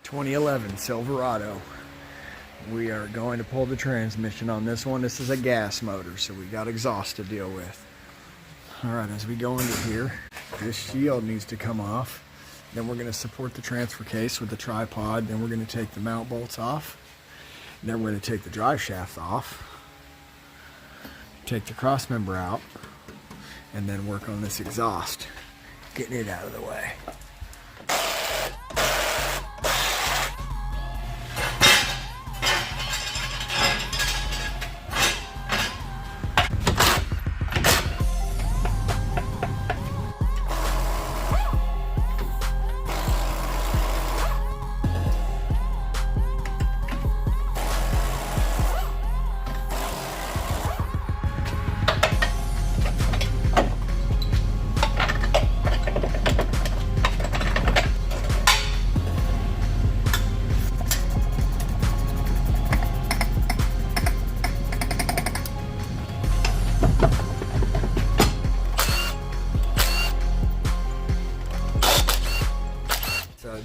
2011 Silverado. We are going to pull the transmission on this one. This is a gas motor, so we got exhaust to deal with. Alright, as we go into here, this shield needs to come off. Then we're going to support the transfer case with the tripod. Then we're going to take the mount bolts off. Then we're going to take the drive shaft off. Take the cross member out. And then work on this exhaust, getting it out of the way.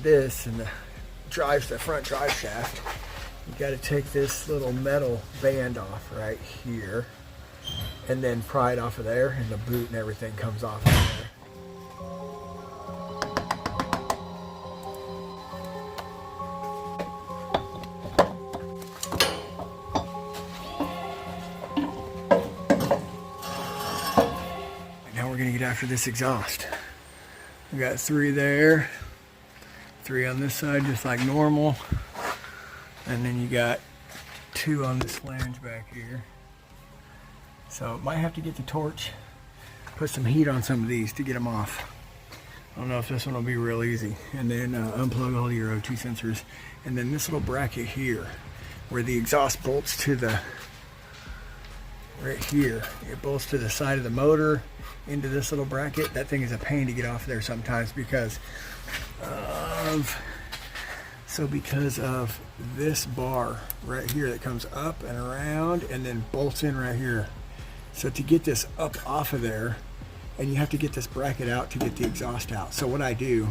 This and the front drive shaft, you got to take this little metal band off right here and then pry it off of there, and the boot and everything comes off of there. Now we're going to get after this exhaust. We got 3 there. 3 on this side, just like normal, and then you got 2 on this flange back here. So might have to get the torch, put some heat on some of these to get them off. I don't know if this one will be real easy. And then unplug all your O2 sensors, and then this little bracket here where the exhaust bolts to the right here, it bolts to the side of the motor into this little bracket. That thing is a pain to get off there sometimes because of this bar right here that comes up and around and then bolts in right here. So to get this up off of there, and you have to get this bracket out to get the exhaust out. So what I do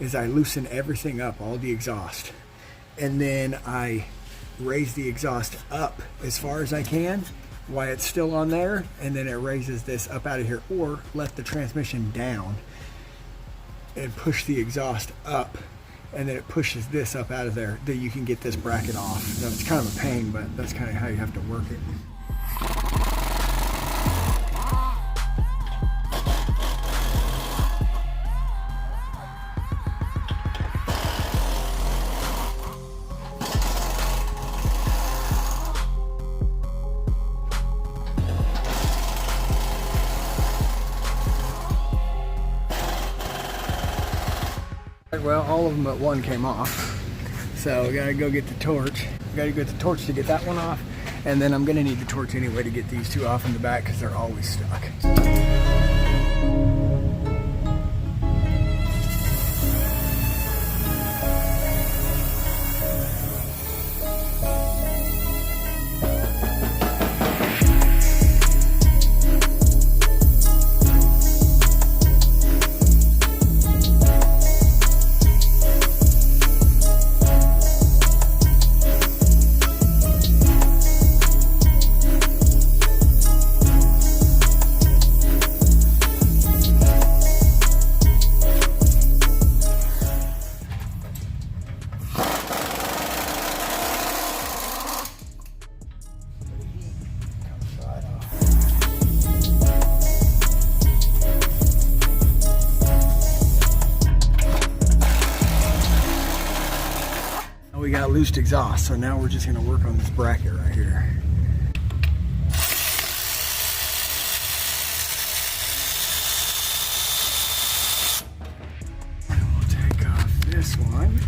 is I loosen everything up, all the exhaust, and then I raise the exhaust up as far as I can while it's still on there, and then it raises this up out of here, or let the transmission down and push the exhaust up, and then it pushes this up out of there, that you can get this bracket off. So it's kind of a pain, but that's kind of how you have to work it. Well, all of them but one came off, so we gotta go get the torch. We gotta get the torch to get that one off, and then I'm gonna need the torch anyway to get these 2 off in the back because they're always stuck. We got loosed exhaust, so now we're just going to work on this bracket right here. And we'll take off this one.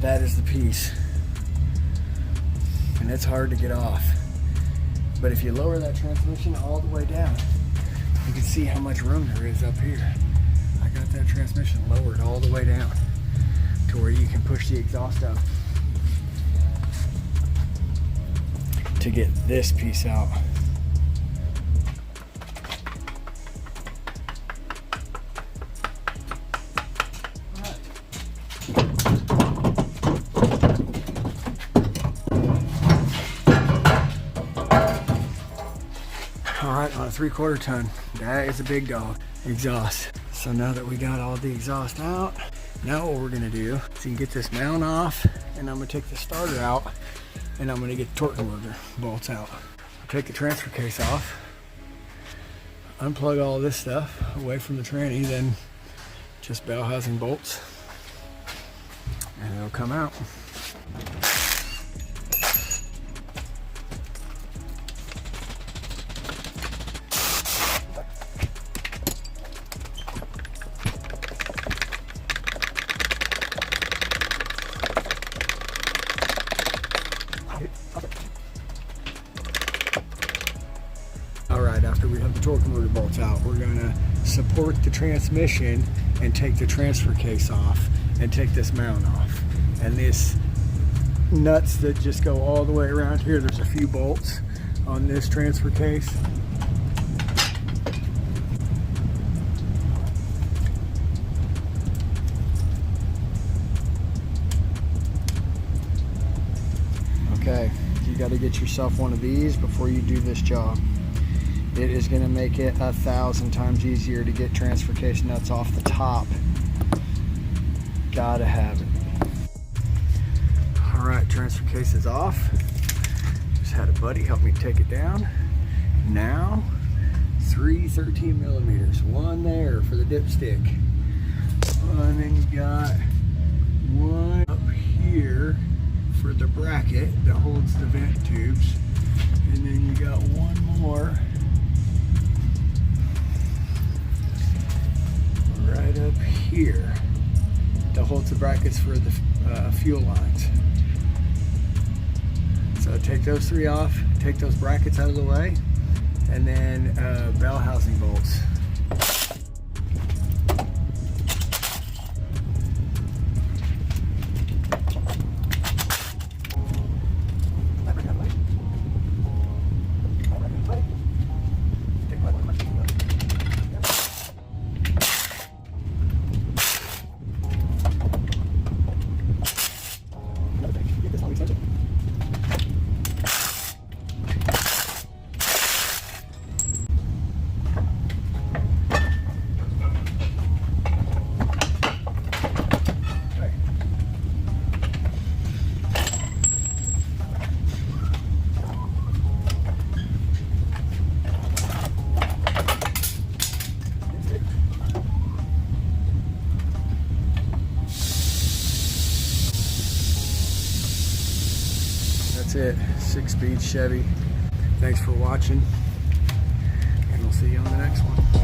That is the piece. And it's hard to get off. But if you lower that transmission all the way down, you can see how much room there is up here. I got that transmission lowered all the way down to where you can push the exhaust up. to get this piece out. All right, on a 3/4 ton, that is a big dog. Exhaust. So now that we got all the exhaust out, now what we're gonna do is you can get this mount off, and I'm gonna take the starter out, and I'm gonna get the torque converter bolts out. I'll take the transfer case off, unplug all this stuff away from the tranny, then just bell housing bolts, and it'll come out. All right, after we have the torque converter bolts out, we're gonna support the transmission and take the transfer case off and take this mount off. And these nuts that just go all the way around here, there's a few bolts on this transfer case. Okay, you got to get yourself one of these before you do this job. It is going to make it 1,000 times easier to get transfer case nuts off the top. Gotta have it. All right, transfer case is off. Just had a buddy help me take it down. Now, 3 13 millimeters. One there for the dipstick. And then you got one up here for the bracket that holds the vent tubes. And then you got one more right up here that holds the brackets for the fuel lines. So take those 3 off, take those brackets out of the way, and then bell housing bolts. That's it, 6-speed Chevy. Thanks for watching, and we'll see you on the next one.